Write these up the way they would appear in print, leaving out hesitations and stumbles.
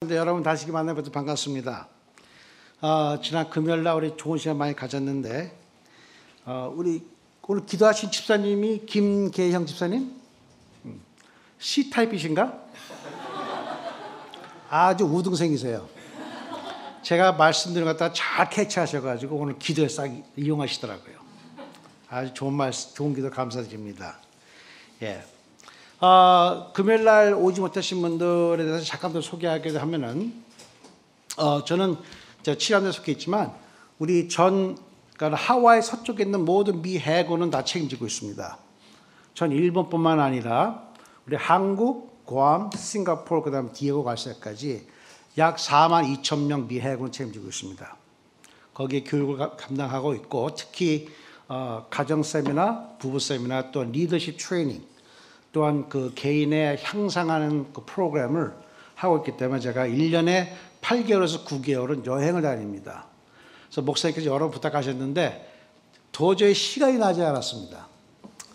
네, 여러분 다시 만나뵈서 반갑습니다. 지난 금요일날 우리 좋은 시간 많이 가졌는데 우리 오늘 기도하신 집사님이 김계형 집사님? C타입이신가? 아주 우등생이세요. 제가 말씀드린 것 갖다가 잘 캐치하셔가지고 오늘 기도에 싹 이용하시더라고요. 아주 좋은 기도 감사드립니다. 예. 금요일날 오지 못하신 분들에 대해서 잠깐 더 소개하게 하면은, 저는 칠암에 속해 있지만, 우리 그러니까 하와이 서쪽에 있는 모든 미 해군은 다 책임지고 있습니다. 전 일본뿐만 아니라, 우리 한국, 괌, 싱가포르, 그 다음 디에고 갈세까지 약 4만 2천 명 미 해군을 책임지고 있습니다. 거기에 교육을 감당하고 있고, 특히, 가정 세미나, 부부 세미나, 또 리더십 트레이닝, 또한 그 개인의 향상하는 그 프로그램을 하고 있기 때문에 제가 1년에 8개월에서 9개월은 여행을 다닙니다. 그래서 목사님께서 여러 번 부탁하셨는데 도저히 시간이 나지 않았습니다.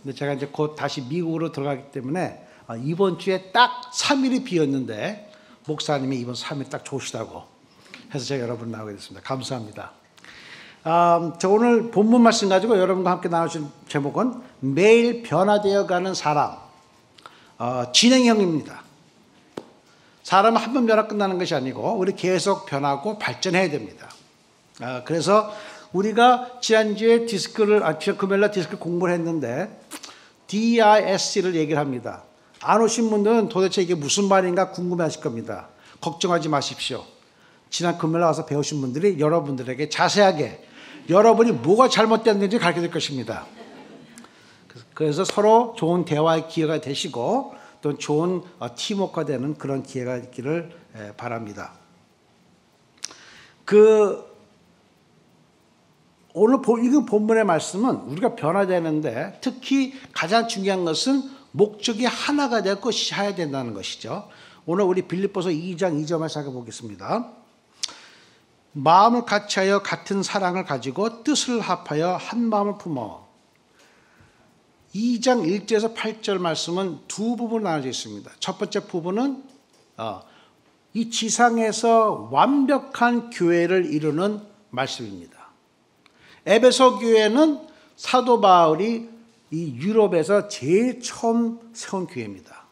근데 제가 이제 곧 다시 미국으로 들어가기 때문에 이번 주에 딱 3일이 비었는데 목사님이 이번 3일 딱 좋으시다고 해서 제가 여러분 나오게 됐습니다. 감사합니다. 저 오늘 본문 말씀 가지고 여러분과 함께 나누신 제목은 매일 변화되어 가는 사람, 진행형입니다. 사람은 한 번 변화 끝나는 것이 아니고 우리 계속 변하고 발전해야 됩니다. 그래서 우리가 지난주에 금요일날 디스크 공부를 했는데 DISC를 얘기를 합니다. 안 오신 분들은 도대체 이게 무슨 말인가 궁금해하실 겁니다. 걱정하지 마십시오. 지난 금요일날 와서 배우신 분들이 여러분들에게 자세하게 여러분이 뭐가 잘못됐는지 가르쳐줄 것입니다. 그래서 서로 좋은 대화의 기회가 되시고 또 좋은 팀워크가 되는 그런 기회가 있기를 바랍니다. 오늘 읽은 본문의 말씀은 우리가 변화되는데 특히 가장 중요한 것은 목적이 하나가 되고 것이어야 된다는 것이죠. 오늘 우리 빌립보서 2장 2절을 살펴보겠습니다. 마음을 같이하여 같은 사랑을 가지고 뜻을 합하여 한 마음을 품어. 2장 1절에서 8절 말씀은 두 부분으로 나눠져 있습니다. 첫 번째 부분은 이 지상에서 완벽한 교회를 이루는 말씀입니다. 에베소 교회는 사도 바울이 이 유럽에서 제일 처음 세운 교회입니다.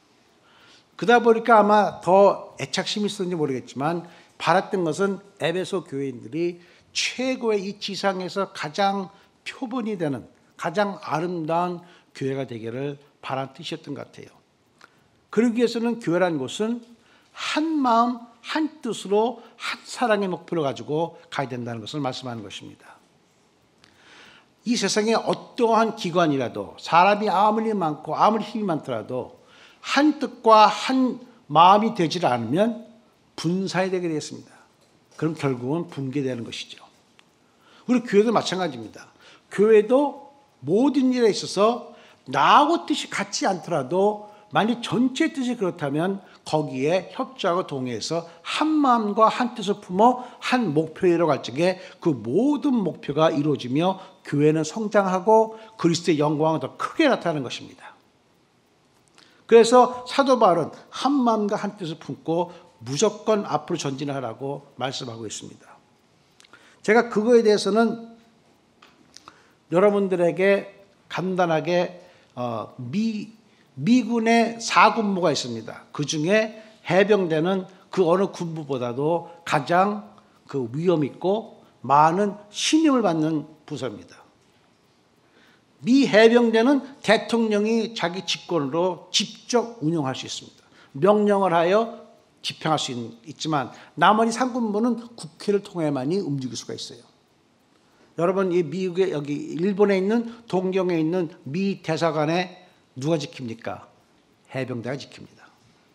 그러다 보니까 아마 더 애착심이 있었는지 모르겠지만 바랐던 것은 에베소 교회인들이 최고의 이 지상에서 가장 표본이 되는 가장 아름다운 교회가 되기를 바란 뜻이었던 것 같아요. 그러기 위해서는 교회라는 곳은 한 마음 한 뜻으로 한 사랑의 목표를 가지고 가야 된다는 것을 말씀하는 것입니다. 이 세상에 어떠한 기관이라도 사람이 아무리 많고 아무리 힘이 많더라도 한 뜻과 한 마음이 되지 않으면 분사이 되게 되겠습니다. 그럼 결국은 붕괴되는 것이죠. 우리 교회도 마찬가지입니다. 교회도 모든 일에 있어서 나하고 뜻이 같지 않더라도 만약 전체 뜻이 그렇다면 거기에 협조하고 동의해서 한 마음과 한 뜻을 품어 한 목표에 이뤄갈 적에 그 모든 목표가 이루어지며 교회는 성장하고 그리스도의 영광은 더 크게 나타나는 것입니다. 그래서 사도 바울은 한 마음과 한 뜻을 품고 무조건 앞으로 전진하라고 말씀하고 있습니다. 제가 그거에 대해서는 여러분들에게 간단하게 미군의 4군무가 있습니다. 그 중에 해병대는 그 어느 군부보다도 가장 그 위험 있고 많은 신임을 받는 부서입니다. 미 해병대는 대통령이 자기 직권으로 직접 운영할 수 있습니다. 명령을 하여 집행할 수 있지만 나머지 3군부는 국회를 통해만이 움직일 수가 있어요. 여러분, 이 미국에 여기 일본에 있는 동경에 있는 미 대사관에 누가 지킵니까? 해병대가 지킵니다.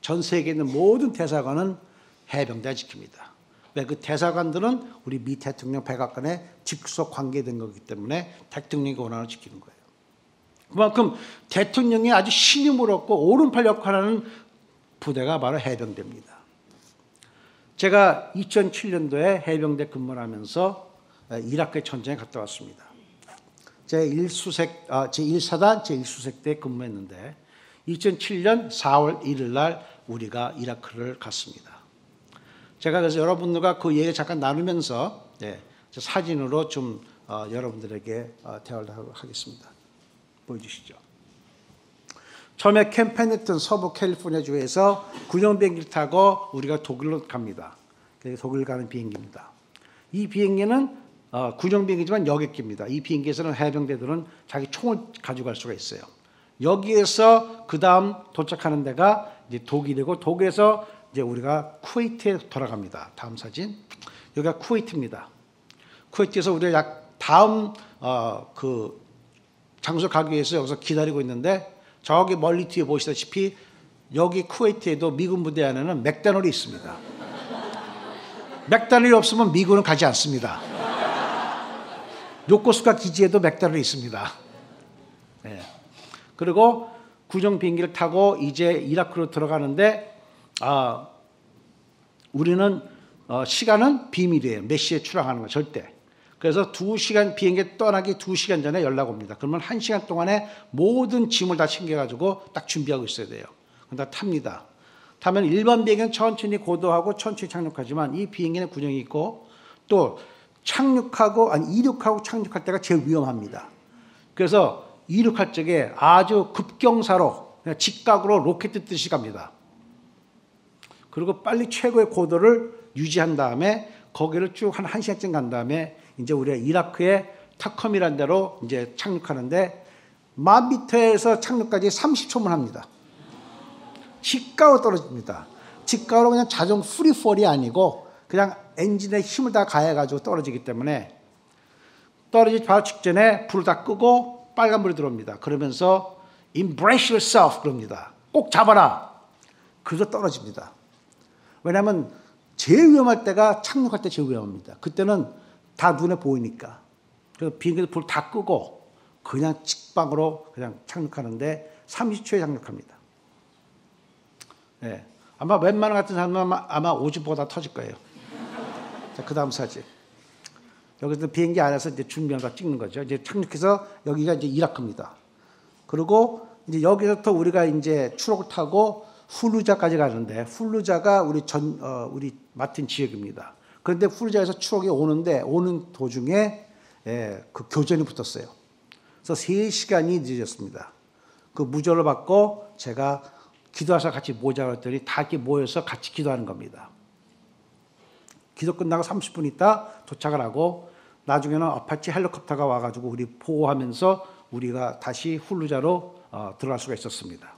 전 세계에 있는 모든 대사관은 해병대가 지킵니다. 왜? 그 대사관들은 우리 미 대통령 백악관에 직속 관계된 거기 때문에 대통령이 원하는 지키는 거예요. 그만큼 대통령이 아주 신임을 얻고 오른팔 역할을 하는 부대가 바로 해병대입니다. 제가 2007년도에 해병대 근무를 하면서 이라크의 전쟁에 갔다 왔습니다. 제1사단 제1수색 때 근무했는데 2007년 4월 1일 날 우리가 이라크를 갔습니다. 제가 그래서 여러분들과 그 얘기를 잠깐 나누면서 사진으로 좀 여러분들에게 대화를 하겠습니다. 보여주시죠. 처음에 캠 페니튼 서부 캘리포니아주에서 군용 비행기를 타고 우리가 독일로 갑니다. 독일 가는 비행기입니다. 이 비행기는 군용 비행기지만 여객기입니다. 이 비행기에서는 해병대들은 자기 총을 가져갈 수가 있어요. 여기에서 그 다음 도착하는 데가 이제 독일이고, 독일에서 이제 우리가 쿠웨이트에 돌아갑니다. 다음 사진. 여기가 쿠웨이트입니다. 쿠웨이트에서 우리가 다음 그 장소 가기 위해서 여기서 기다리고 있는데, 저기 멀리 뒤에 보시다시피 여기 쿠웨이트에도 미군 부대 안에는 맥다널이 있습니다. 맥다널이 없으면 미군은 가지 않습니다. 요코스카 기지에도 맥다널이 있습니다. 네. 그리고 군용 비행기를 타고 이제 이라크로 들어가는데, 우리는 시간은 비밀이에요. 몇 시에 출항하는 거 절대. 그래서 2시간 비행기 떠나기 2시간 전에 연락 옵니다. 그러면 1시간 동안에 모든 짐을 다 챙겨가지고 딱 준비하고 있어야 돼요. 그럼 다 탑니다. 타면 일반 비행기는 천천히 고도하고 천천히 착륙하지만, 이 비행기는 군용이 있고 또 이륙하고 착륙할 때가 제일 위험합니다. 그래서 이륙할 적에 아주 급경사로 그냥 직각으로 로켓 뜨듯이 갑니다. 그리고 빨리 최고의 고도를 유지한 다음에 거기를 쭉 한 1시간쯤 간 다음에 이제 우리가 이라크의 타컴이라는 데로 이제 착륙하는데, 10,000m에서 착륙까지 30초만 합니다. 직각으로 떨어집니다. 직각으로 그냥 자동 프리폴이 아니고 그냥 엔진에 힘을 다 가해가지고 떨어지기 때문에, 떨어지기 바로 직전에 불을 다 끄고 빨간불이 들어옵니다. 그러면서 embrace yourself 그럽니다. 꼭 잡아라. 그래서 떨어집니다. 왜냐하면 제일 위험할 때가 착륙할 때 제일 위험합니다. 그때는 다 눈에 보이니까. 그래서 비행기도 불 다 끄고 그냥 직방으로 그냥 착륙하는데 30초에 착륙합니다. 네. 아마 웬만한 같은 사람은 아마 오줌보다 터질 거예요. 자, 그 다음 사진. 여기서 비행기 안에서 이제 준비한 거 찍는 거죠. 이제 착륙해서 여기가 이제 이라크입니다. 그리고 이제 여기서부터 우리가 이제 추록을 타고 훌루자까지 가는데, 훌루자가 우리 맡은 지역입니다. 그런데 훌루자에서 추록이 오는 도중에 그 교전이 붙었어요. 그래서 3시간이 늦어졌습니다. 그 무전을 받고 제가 기도하셔 같이 모자라 했더니 다 이렇게 모여서 같이 기도하는 겁니다. 기도 끝나고 30분 있다 도착을 하고, 나중에는 아파치 헬리콥터가 와가지고 우리 보호하면서 우리가 다시 훌루자로 들어갈 수가 있었습니다.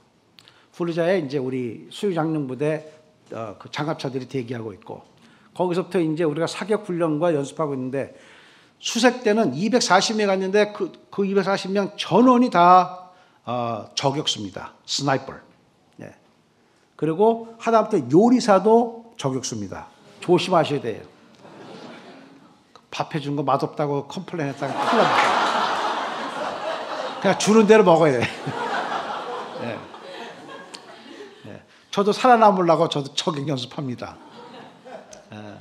훌루자에 이제 우리 수유장령부대 그 장갑차들이 대기하고 있고, 거기서부터 이제 우리가 사격 훈련과 연습하고 있는데, 수색 때는 240명 갔는데 그 240명 전원이 다 저격수입니다. 스나이퍼. 네. 그리고 하다못해 요리사도 저격수입니다. 조심하셔야 돼요. 밥 해준 거 맛없다고 컴플레인 했다가 큰일 납니다. 그냥 주는 대로 먹어야 돼. 네. 네. 저도 살아남으려고 저도 저격 연습합니다. 네.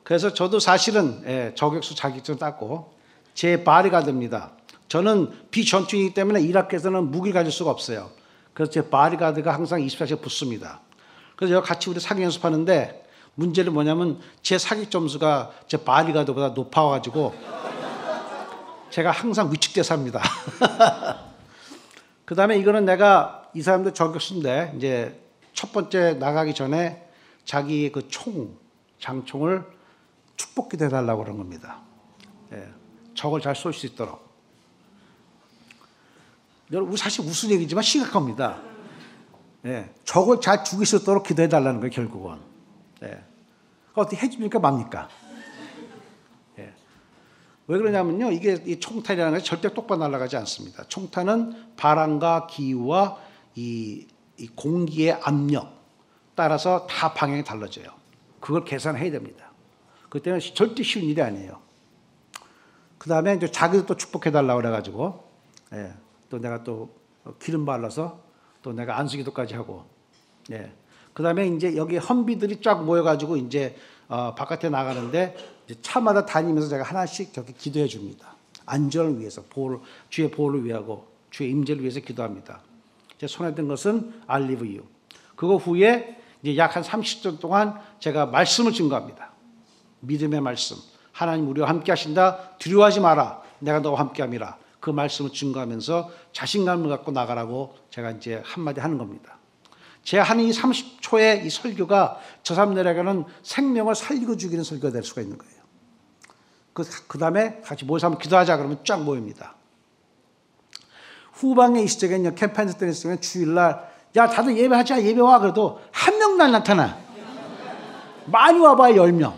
그래서 저도 사실은 저격수 자격증 땄고, 제 바디가드입니다. 저는 비전투이기 때문에 이라크에서는 무기를 가질 수가 없어요. 그래서 제 바디가드가 항상 24시간 붙습니다. 그래서 여기 같이 우리 사격 연습하는데, 문제는 뭐냐면 제 사격 점수가 제 바디가드보다 높아가지고 제가 항상 위축돼서 합니다. 그 다음에 이거는 내가 이 사람들 저격수인데, 이제 첫 번째 나가기 전에 자기 그 장총을 축복기도 해달라고 그런 겁니다. 적을 잘 쏠 수 있도록. 여러분, 사실 무슨 얘기지만 심각합니다. 적을 잘 죽일 수 있도록 기도해달라는 거예요, 결국은. 어떻게 해줍니까, 맙니까? 왜 그러냐면요, 이게 이 총탄이라는 것이 절대 똑바로 날아가지 않습니다. 총탄은 바람과 기후와 이 공기의 압력 따라서 다 방향이 달라져요. 그걸 계산해야 됩니다. 그 때문에 절대 쉬운 일이 아니에요. 그 다음에 이제 자기도 또 축복해달라고 그래가지고, 또 내가 또 기름 발라서 또 내가 안수기도까지 하고, 그 다음에 이제 여기 헌비들이 쫙 모여가지고 이제 바깥에 나가는데, 이제 차마다 다니면서 제가 하나씩 저렇게 기도해 줍니다. 안전을 위해서, 주의 보호를 위하고 주의 임재를 위해서 기도합니다. 제 손에 든 것은 I live you. 그거 후에 이제 약 한 30분 동안 제가 말씀을 증거합니다. 믿음의 말씀. 하나님 우리와 함께 하신다. 두려워하지 마라. 내가 너와 함께 함이라. 그 말씀을 증거하면서 자신감을 갖고 나가라고 제가 이제 한마디 하는 겁니다. 제가 하는 이 30초의 이 설교가 저 사람들에게는 생명을 살리고 죽이는 설교가 될 수가 있는 거예요. 그 다음에 같이 모여서 한번 기도하자 그러면 쫙 모입니다. 후방에 있을 적에는 캠페인 때 있을 적에는 주일날 야 다들 예배하자 예배 와 그래도 한 명도 안 나타나. 많이 와봐야 10명.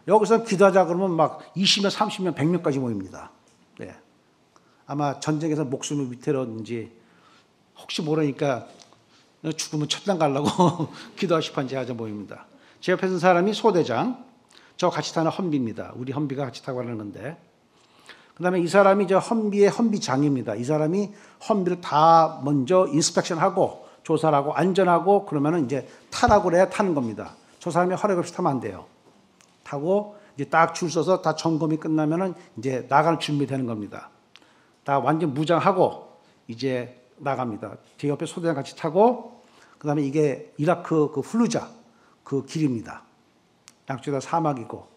여기서 기도하자 그러면 막 20명, 30명, 100명까지 모입니다. 네. 아마 전쟁에서 목숨을 위태로운지 혹시 모르니까 죽으면 천당 가려고 기도하시판 제가 모입니다. 제 옆에 있는 사람이 소대장, 저 같이 타는 헌비입니다. 우리 헌비가 같이 타고 가는 건데, 그 다음에 이 사람이 저 헌비의 헌비장입니다. 이 사람이 헌비를 다 먼저 인스펙션하고 조사를 하고 안전하고 그러면은 이제 타라고 그래야 타는 겁니다. 저 사람이 허락 없이 타면 안 돼요. 타고 이제 딱 줄 서서 다 점검이 끝나면은 이제 나갈 준비되는 겁니다. 다 완전 무장하고 이제 나갑니다. 제 옆에 소대장 같이 타고, 그 다음에 이게 이라크 그 플루자 그 길입니다. 양쪽에 다 사막이고,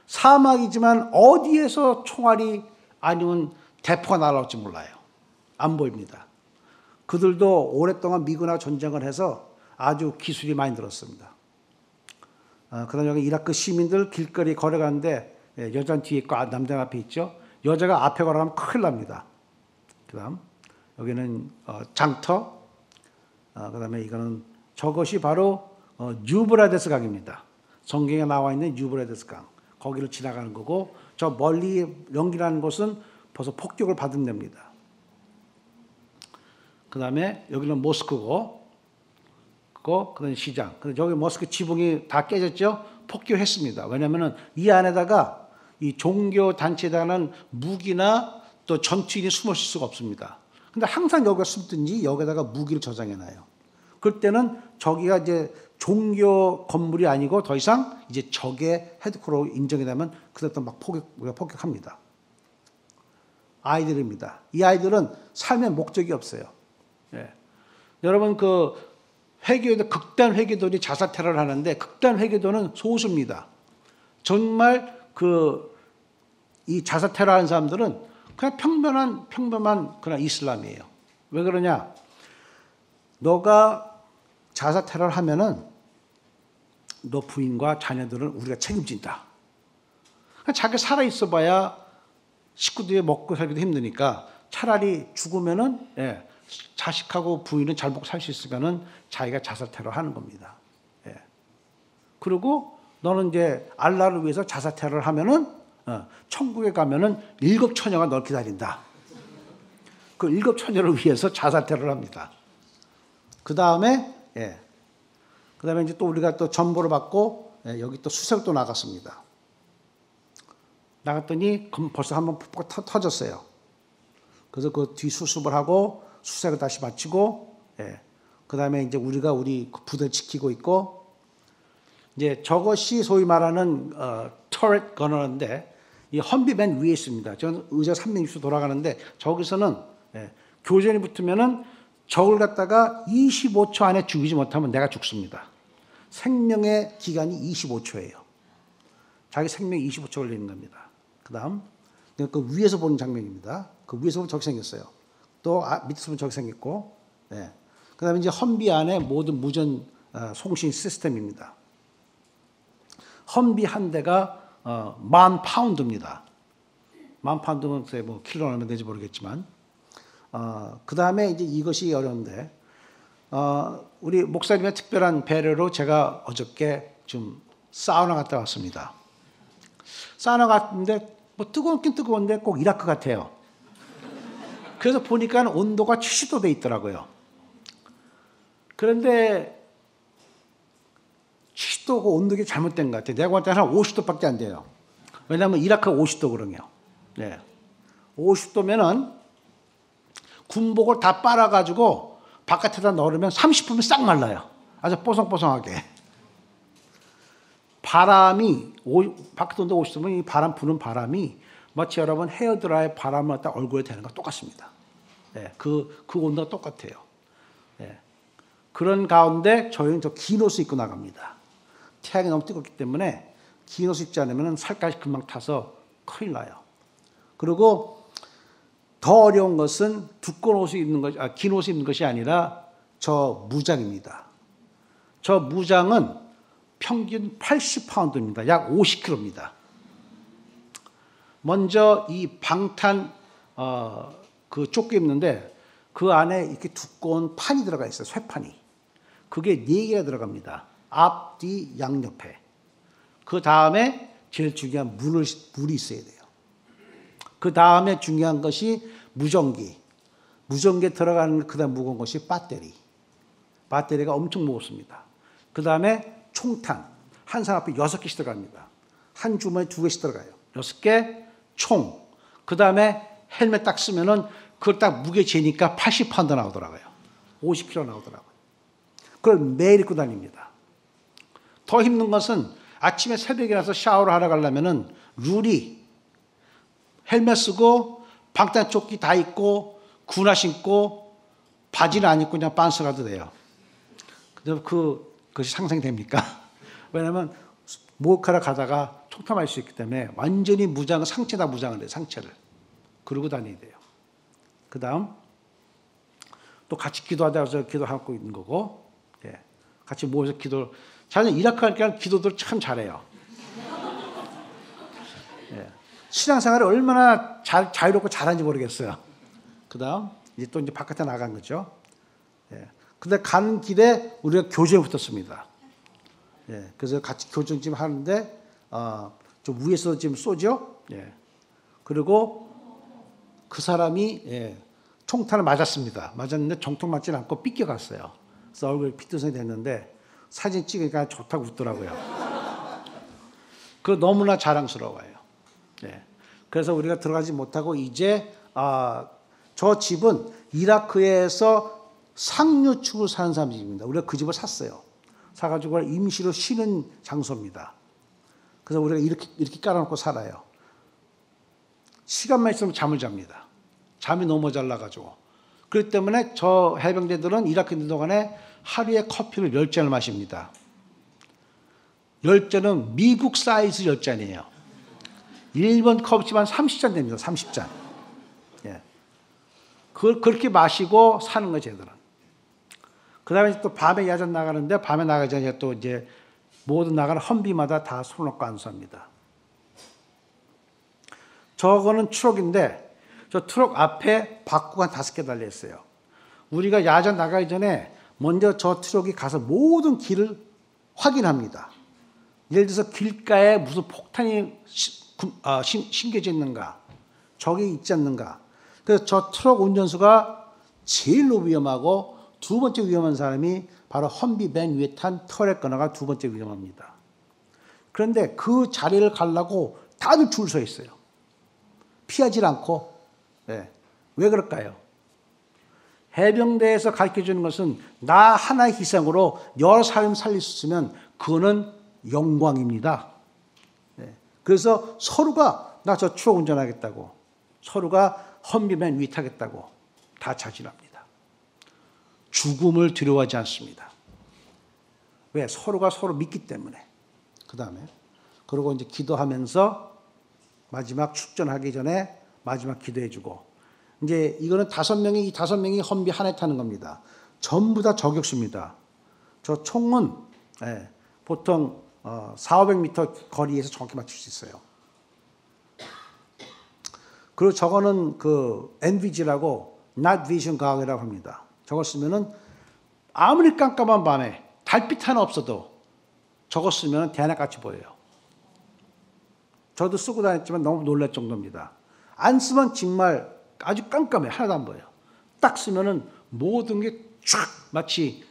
사막이지만 어디에서 총알이 아니면 대포가 날아올지 몰라요. 안 보입니다. 그들도 오랫동안 미군하고 전쟁을 해서 아주 기술이 많이 늘었습니다. 그 다음에 여기 이라크 시민들 길거리 걸어가는데 여자는 뒤에 있고 남자는 앞에 있죠. 여자가 앞에 걸어가면 큰일 납니다. 그 다음 여기는 장터, 그 다음에 이거는 저것이 바로 유브라데스 강입니다. 성경에 나와 있는 유브라데스 강. 거기를 지나가는 거고, 저 멀리 연기라는 곳은 벌써 폭격을 받은 데입니다. 그 다음에 여기는 모스크고, 그 다음에 시장. 근데 저기 모스크 지붕이 다 깨졌죠? 폭격했습니다. 왜냐면은 이 안에다가 이 종교 단체에다가는 무기나 또 전투인이 숨을 쉴 수가 없습니다. 근데 항상 여기가 숨든지 여기다가 무기를 저장해놔요. 그럴 때는 저기가 이제 종교 건물이 아니고 더 이상 이제 적의 헤드코로 인정이 되면 그때부터 막 폭격합니다. 아이들입니다. 이 아이들은 삶의 목적이 없어요. 예. 여러분 그 회교도 극단 회교도들이 자살 테러를 하는데 극단 회교도는 소수입니다. 정말 이 자살 테러하는 사람들은 그냥 평범한 그냥 이슬람이에요. 왜 그러냐? 너가 자살 테러를 하면은 너 부인과 자녀들은 우리가 책임진다. 자기 살아 있어봐야 식구들이 먹고 살기도 힘드니까 차라리 죽으면은 자식하고 부인은 잘 먹고 살 수 있으면은 자기가 자살 테러 하는 겁니다. 그리고 너는 이제 알라를 위해서 자살 테러를 하면은 천국에 가면은 7 처녀가 널 기다린다. 그 7 처녀를 위해서 자살 테러를 합니다. 그 다음에 이제 또 우리가 또 전보를 받고 여기 또 수색 또 나갔습니다. 나갔더니 벌써 한번 터졌어요. 그래서 그 뒤 수습을 하고 수색을 다시 마치고, 그 다음에 이제 우리가 우리 부대를 지키고 있고, 이제 저것이 소위 말하는 터렛 거너인데 이 험비 맨 위에 있습니다. 저는 의자 360도 돌아가는데 저기서는 교전이 붙으면은 적을 갖다가 25초 안에 죽이지 못하면 내가 죽습니다. 생명의 기간이 25초예요. 자기 생명이 25초 걸리는 겁니다. 그 다음, 그 위에서 보는 장면입니다. 그 위에서 보면 저기 생겼어요. 또 밑에서 보면 저기 생겼고, 그 다음에 이제 험비 안에 모든 무전 송신 시스템입니다. 험비 한 대가 10,000파운드입니다. 10,000파운드면 뭐 킬로 얼마 되는지 모르겠지만, 그 다음에 이제 이것이 어려운데, 우리 목사님의 특별한 배려로 제가 어저께 좀 사우나 갔다 왔습니다. 사우나 갔는데 뭐 뜨거웠긴 뜨거운데 꼭 이라크 같아요. 그래서 보니까 온도가 70도 돼 있더라고요. 그런데 70도고 온도가 잘못된 것 같아요. 내가 볼 때는 한 50도밖에 안 돼요. 왜냐하면 이라크가 50도거든요. 50도면은 군복을 다 빨아가지고 바깥에다 넣으면 30분이면 싹 말라요. 아주 뽀송뽀송하게. 바람이, 바깥 온도 50도면 이 바람 부는 바람이 마치 여러분 헤어드라이어 바람을 갖다 얼굴에 대는 거 똑같습니다. 그 온도가 똑같아요. 그런 가운데 저희는 저 긴 옷을 입고 나갑니다. 태양이 너무 뜨겁기 때문에 긴 옷을 입지 않으면 살까지 금방 타서 큰일 나요. 그리고 더 어려운 것은 두꺼운 옷을 입는 것이, 긴 옷을 입는 것이 아니라 저 무장입니다. 저 무장은 평균 80파운드입니다. 약 50kg입니다. 먼저 이 방탄 그 조끼 입는데 그 안에 이렇게 두꺼운 판이 들어가 있어요. 쇠판이. 그게 4개가 들어갑니다. 앞, 뒤, 양옆에. 그 다음에 제일 중요한 물이 있어야 돼요. 그 다음에 중요한 것이 무전기. 무전기에 들어가는 그다음 무거운 것이 배터리. 배터리가 엄청 무겁습니다. 그 다음에 총탄. 한 사람 앞에 6개씩 들어갑니다. 한 주머니에 2개씩 들어가요. 6개 총. 그 다음에 헬멧 딱 쓰면은 그걸 딱 무게 재니까 80파운드 나오더라고요. 50kg 나오더라고요. 그걸 매일 입고 다닙니다. 더 힘든 것은 아침에 새벽에 나서 샤워를 하러 가려면은 룰이 헬멧 쓰고 방탄조끼 다 입고 군화 신고 바지는 안 입고 그냥 반스 가도 돼요. 그래서 그것이 상상이 됩니까? 왜냐하면 목욕하러 가다가 총탐할 수 있기 때문에 완전히 상체 다 무장을 해요. 상체를. 그러고 다녀야 돼요. 그 다음 또 같이 기도하다가 기도하고 있는 거고, 예. 같이 모여서 기도. 저는 이라크 하니까 기도들 참 잘해요. 예. 신앙생활이 얼마나 자유롭고 잘하는지 모르겠어요. 그 다음 이제 또 바깥에 나간 거죠. 예. 근데 가는 길에 우리가 교정에 붙었습니다. 예. 그래서 같이 교정 지금 하는데 좀 위에서 지금 쏘죠. 예. 그리고 그 사람이 총탄을 맞았습니다. 맞았는데 정통 맞지는 않고 삐껴갔어요. 그래서 얼굴이 피투성이 됐는데 사진 찍으니까 좋다고 웃더라고요. 그 너무나 자랑스러워요. 예. 그래서 우리가 들어가지 못하고 이제 저 집은 이라크에서 상류축으로 사는 사람 집입니다. 우리가 그 집을 샀어요. 사가지고 임시로 쉬는 장소입니다. 그래서 우리가 이렇게 깔아놓고 살아요. 시간만 있으면 잠을 잡니다. 잠이 너무 잘 나가지고. 그렇기 때문에 저 해병대들은 이라크 있는 동안에 하루에 커피를 10잔을 마십니다. 10잔은 미국 사이즈 10잔이에요. 일본 컵이지만 30잔 됩니다. 30잔. 예. 그걸 그렇게 마시고 사는 거예요, 쟤들은. 그 다음에 또 밤에 야전 나가는데 밤에 나가기 전에 또 이제 모든 나가는 험비마다 다 손을 놓고 안수합니다. 저거는 트럭인데 저 트럭 앞에 바꾸가 한 5개 달려있어요. 우리가 야전 나가기 전에 먼저 저 트럭이 가서 모든 길을 확인합니다. 예를 들어서 길가에 무슨 폭탄이 심겨져 있는가, 적이 있지 않는가. 그래서 저 트럭 운전수가 제일로 위험하고 두 번째 위험한 사람이 바로 험비 맨 위에 탄 터렛거너가 두 번째 위험합니다. 그런데 그 자리를 가려고 다들 줄 서 있어요. 피하지 않고. 네. 왜 그럴까요? 해병대에서 가르쳐주는 것은 나 하나의 희생으로 여러 사람 살릴 수 있으면 그거는 영광입니다. 네. 그래서 서로가 나 저 추억 운전하겠다고, 서로가 험비맨 위 타겠다고 다 자진합니다. 죽음을 두려워하지 않습니다. 왜? 서로가 서로 믿기 때문에. 그 다음에 그리고 이제 기도하면서 마지막 축전하기 전에 마지막 기도해주고, 이제 이거는 5명이 험비 하나에 타는 겁니다. 전부 다 저격수입니다. 저 총은 보통 400-500m 거리에서 정확히 맞출 수 있어요. 그리고 저거는 그 NVG라고 Night Vision Goggle이라고 합니다. 저거 쓰면은 아무리 깜깜한 밤에 달빛 하나 없어도 저거 쓰면 대낮같이 보여요. 저도 쓰고 다녔지만 너무 놀랄 정도입니다. 안 쓰면 정말 아주 깜깜해. 하나도 안 보여요. 딱 쓰면은 모든 게 쫙 마치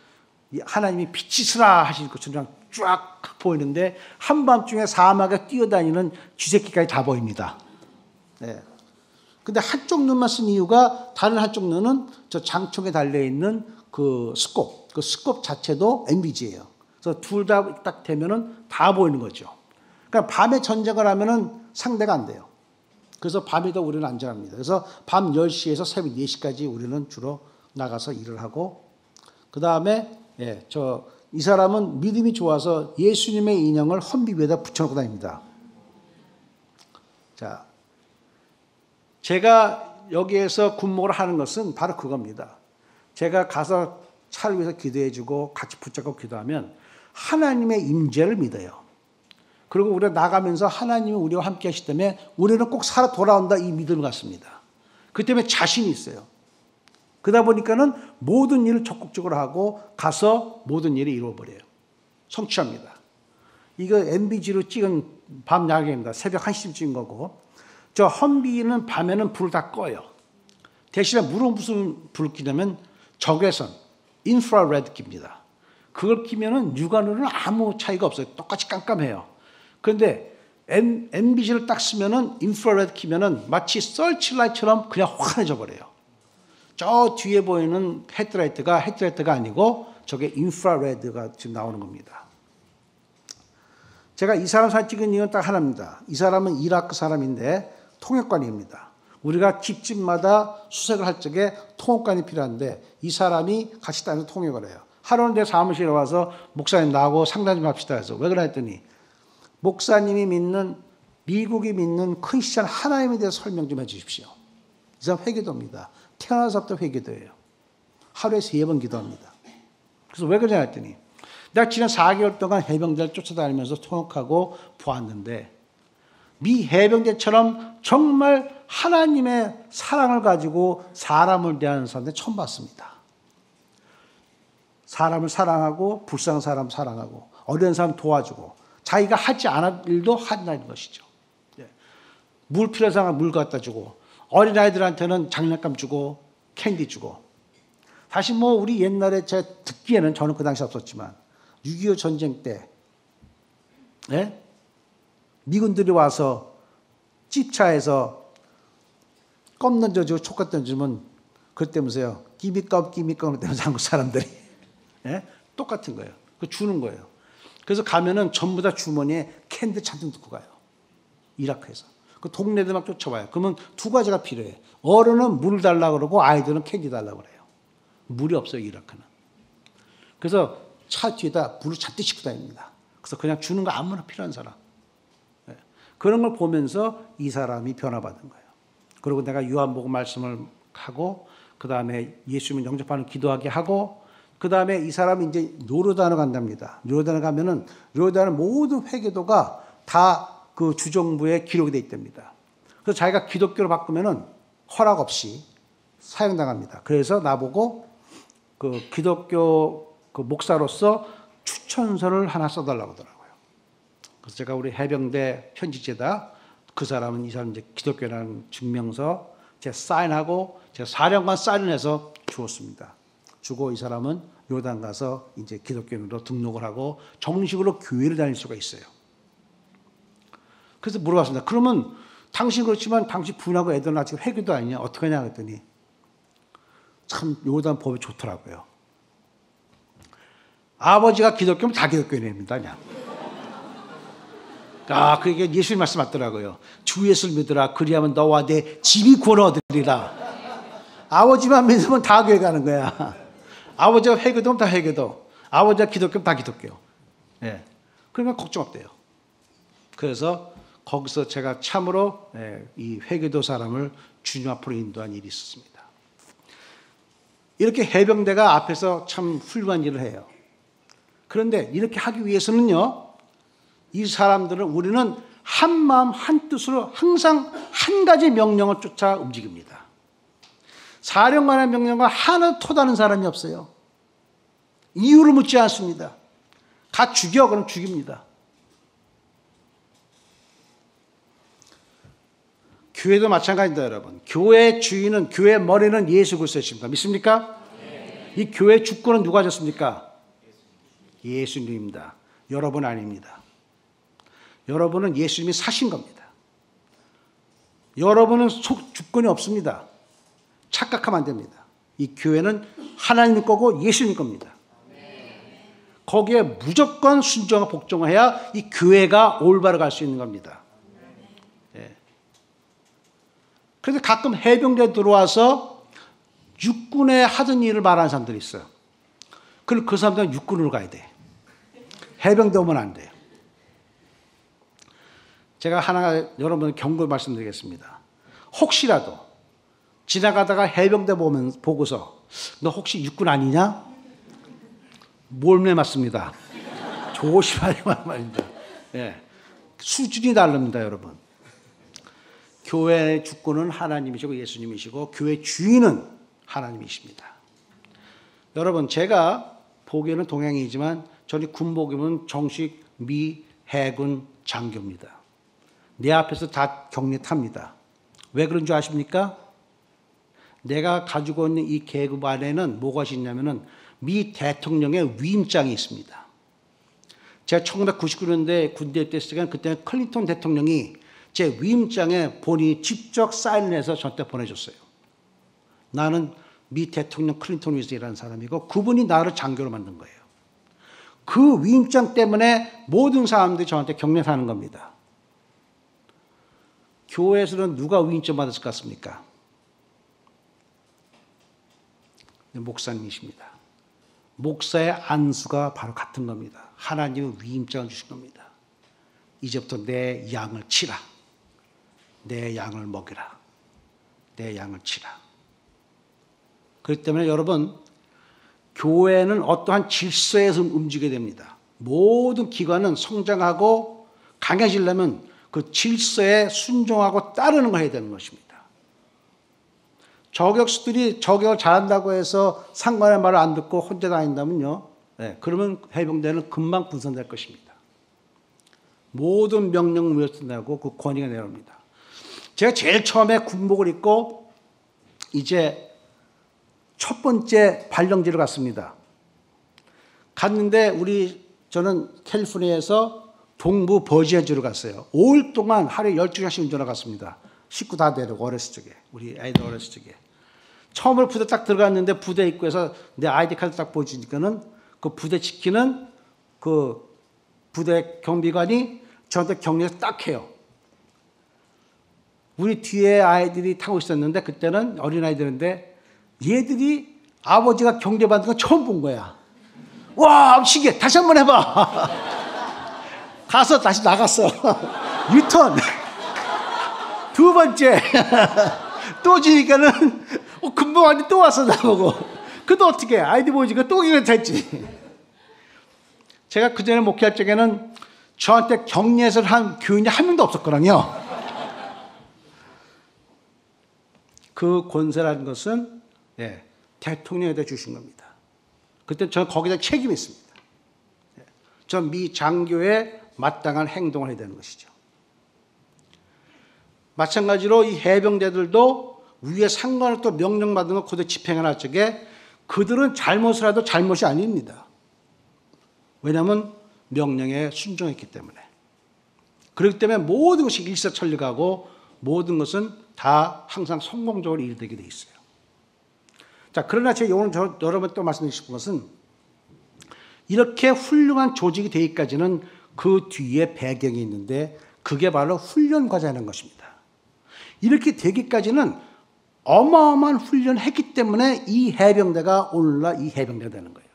하나님이 빛이 쓰라 하신 것처럼 쫙 보이는데 한밤중에 사막에 뛰어다니는 쥐새끼까지 다 보입니다. 네. 근데 한쪽 눈만 쓴 이유가 다른 한쪽 눈은 저 장총에 달려있는 그 스콥 자체도 NVG예요. 그래서 둘 다 딱 되면은 다 보이는 거죠. 그러니까 밤에 전쟁을 하면은 상대가 안 돼요. 그래서 밤에도 우리는 안전합니다. 그래서 밤 10시에서 새벽 4시까지 우리는 주로 나가서 일을 하고, 그 다음에 예, 이 사람은 믿음이 좋아서 예수님의 인형을 헌비 위에다 붙여놓고 다닙니다. 자, 제가 여기에서 군목을 하는 것은 바로 그겁니다. 제가 가서 차를 위해서 기도해주고 같이 붙잡고 기도하면 하나님의 임재를 믿어요. 그리고 우리가 나가면서 하나님이 우리와 함께 하시기 때문에 우리는 꼭 살아 돌아온다, 이 믿음을 갖습니다. 그 때문에 자신이 있어요. 그러다 보니까는 모든 일을 적극적으로 하고 가서 모든 일을 이루어버려요. 성취합니다. 이거 MBG로 찍은 밤 야경입니다. 새벽 1시쯤 찍은 거고, 저 헌비는 밤에는 불을 다 꺼요. 대신에 무슨 불을 끼냐면 적외선, 인프라레드 깁니다. 그걸 끼면은 육안으로는 아무 차이가 없어요. 똑같이 깜깜해요. 그런데 MBG를 딱 쓰면은 인프라레드 키면은 마치 서치라이트처럼 그냥 환해져 버려요. 저 뒤에 보이는 헤드라이트가 아니고 저게 인프라레드가 지금 나오는 겁니다. 제가 이 사람 사진 찍은 이유는 딱 하나입니다. 이 사람은 이라크 사람인데 통역관입니다. 우리가 집집마다 수색을 할 적에 통역관이 필요한데 이 사람이 같이 다니면서 통역을 해요. 하루는 내 사무실에 와서 목사님 나하고 상담 좀 합시다 해서 왜 그래 했더니 목사님이 믿는 미국이 믿는 크리스천 하나님에 대해서 설명 좀 해 주십시오. 이 사람 회개도입니다. 태어나서부터 회개도예요. 하루에 3번 기도합니다. 그래서 왜 그러냐 했더니 내가 지난 4개월 동안 해병대를 쫓아다니면서 통역하고 보았는데 미 해병대처럼 정말 하나님의 사랑을 가지고 사람을 대하는 사람들 처음 봤습니다. 사람을 사랑하고 불쌍한 사람 사랑하고 어려운 사람 도와주고 자기가 하지 않을 일도 한다는 것이죠. 물 필요한 사람 물 갖다 주고 어린아이들한테는 장난감 주고 캔디 주고. 사실 뭐 우리 옛날에 제가 듣기에는 저는 그 당시 없었지만 6.25 전쟁 때 미군들이 와서 집차에서 껌 던져주고 초콜릿 던지면 그때면서요 끼미껌 그러면서 한국 사람들이 똑같은 거예요. 그 주는 거예요. 그래서 가면은 전부 다 주머니에 캔디 잔뜩 넣고 가요. 이라크에서. 그 동네들 막 쫓아와요. 그러면 2가지가 필요해. 어른은 물 달라고 그러고 아이들은 캔디 달라고 그래요. 물이 없어요, 이라크는. 그래서 차 뒤에다 물을 잔뜩 싣고 다닙니다. 그래서 그냥 주는 거 아무나 필요한 사람. 그런 걸 보면서 이 사람이 변화받은 거예요. 그리고 내가 요한복음 말씀을 하고 그 다음에 예수님 영접하는 기도하게 하고 그 다음에 이 사람이 이제 요르단을 간답니다. 요르단을 가면은 요르단의 모든 회개도가 다 그 주정부에 기록이 돼 있답니다. 그래서 자기가 기독교로 바꾸면은 허락 없이 사형당합니다. 그래서 나보고 그 기독교 그 목사로서 추천서를 하나 써달라고 하더라고요. 그래서 제가 우리 해병대 편지지에다 그 사람은 이 사람 이제 기독교라는 증명서 제가 사인하고 제가 사령관 사인해서 주었습니다. 주고 이 사람은 요르단 가서 이제 기독교인으로 등록을 하고 정식으로 교회를 다닐 수가 있어요. 그래서 물어봤습니다. 그러면 당신 그렇지만 당신 부인하고 애들은 아직 회개도 아니냐? 어떻게 하냐 그랬더니 참 요르단 법이 좋더라고요. 아버지가 기독교면 다 기독교인입니다. 그냥. 그게 예수님 말씀 맞더라고요. 주 예수를 믿으라. 그리하면 너와 내 집이 구원 얻으리라. 아버지만 믿으면 다 교회 가는 거야. 아버지가 회개도면 다 회개도. 아버지가 기독교면 다 기독교. 그러면 걱정 없대요. 그래서 거기서 제가 참으로 이 회개도 사람을 주님 앞으로 인도한 일이 있었습니다. 이렇게 해병대가 앞에서 참 훌륭한 일을 해요. 그런데 이렇게 하기 위해서는요, 이 사람들은 우리는 한 마음 한 뜻으로 항상 한 가지 명령을 쫓아 움직입니다. 사령관의 명령과 하나 토다는 사람이 없어요. 이유를 묻지 않습니다. 가 죽여 그럼 죽입니다. 교회도 마찬가지입니다, 여러분. 교회의 주인은, 교회의 머리는 예수 그리스도십니까? 믿습니까? 네. 이 교회의 주권은 누가 졌습니까? 예수님입니다. 여러분 아닙니다. 여러분은 예수님이 사신 겁니다. 여러분은 주권이 없습니다. 착각하면 안 됩니다. 이 교회는 하나님 거고 예수님 겁니다. 거기에 무조건 순종하고 복종해야 이 교회가 올바로 갈 수 있는 겁니다. 그래서 가끔 해병대에 들어와서 육군에 하던 일을 말하는 사람들이 있어요. 그럼 그 사람들은 육군으로 가야 돼. 해병대 오면 안 돼요. 제가 하나 여러분 경고 말씀드리겠습니다. 혹시라도 지나가다가 해병대 보고서 너 혹시 육군 아니냐? 몰매 맞습니다. 조심하려고 말입니다. 예. 수준이 다릅니다, 여러분. 교회의 주권은 하나님이시고 예수님이시고 교회 주인은 하나님이십니다. 여러분, 제가 보기에는 동양이지만 저는 군복이면 정식 미 해군 장교입니다. 내 앞에서 다 격리 탑니다. 왜 그런 줄 아십니까? 내가 가지고 있는 이 계급 안에는 뭐가 있냐면은 미 대통령의 위임장이 있습니다. 제가 1999년대 군대에 있을 때 그때는 클린턴 대통령이 제 위임장에 본인이 직접 사인을 해서 저한테 보내줬어요. 나는 미 대통령 클린턴 위해서 일하는 사람이고 그분이 나를 장교로 만든 거예요. 그 위임장 때문에 모든 사람들이 저한테 격려하는 겁니다. 교회에서는 누가 위임장 받았을 것 같습니까? 목사님이십니다. 목사의 안수가 바로 같은 겁니다. 하나님은 위임장을 주신 겁니다. 이제부터 내 양을 치라. 내 양을 먹이라. 내 양을 치라. 그렇기 때문에 여러분, 교회는 어떠한 질서에서 움직여야 됩니다. 모든 기관은 성장하고 강해지려면 그 질서에 순종하고 따르는 걸 해야 되는 것입니다. 저격수들이 저격을 잘한다고 해서 상관의 말을 안 듣고 혼자 다닌다면요. 네, 그러면 해병대는 금방 분산될 것입니다. 모든 명령 무효되고 그 권위가 내려옵니다. 제가 제일 처음에 군복을 입고 이제 첫 번째 발령지를 갔습니다. 갔는데 저는 캘리포니아에서 동부 버지니아주로 갔어요. 5일 동안 하루에 12시간씩 운전을 갔습니다. 식구 다 데리고 어렸을 적에. 우리 아이들 어렸을 적에. 처음으로 부대 딱 들어갔는데 부대 입구에서 내 아이디 카드 딱 보여주니까는 그 부대 지키는 그 부대 경비관이 저한테 격려해서 딱 해요. 우리 뒤에 아이들이 타고 있었는데 그때는 어린아이들인데 얘들이 아버지가 격려받는 거 처음 본 거야. 와, 신기해. 다시 한번 해봐. 가서 다시 나갔어. 유턴. 두 번째. 또 지니까는 금방 완전 또 왔어 나보고. 그도 어떻게 해? 아이디 보여주니까 또 이거 됐지. 제가 그 전에 목회할 적에는 저한테 격려해서 한 교인이 한 명도 없었거든요. 그 권세라는 것은 대통령에게 주신 겁니다. 그때 저는 거기다 책임이 있습니다. 전 미 장교의 마땅한 행동을 해야 되는 것이죠. 마찬가지로 이 해병대들도 위에 상관을 또 명령받은 걸 그대로 집행할 적에 그들은 잘못을 해도 잘못이 아닙니다. 왜냐하면 명령에 순종했기 때문에. 그렇기 때문에 모든 것이 일사천리가고 모든 것은 다 항상 성공적으로 이루어지게 되어 있어요. 자, 그러나 제가 오늘 여러분 또 말씀드리고 싶은 것은 이렇게 훌륭한 조직이 되기까지는 그 뒤에 배경이 있는데 그게 바로 훈련 과정이라는 것입니다. 이렇게 되기까지는 어마어마한 훈련을 했기 때문에 이 해병대가 오늘날 이 해병대가 되는 거예요.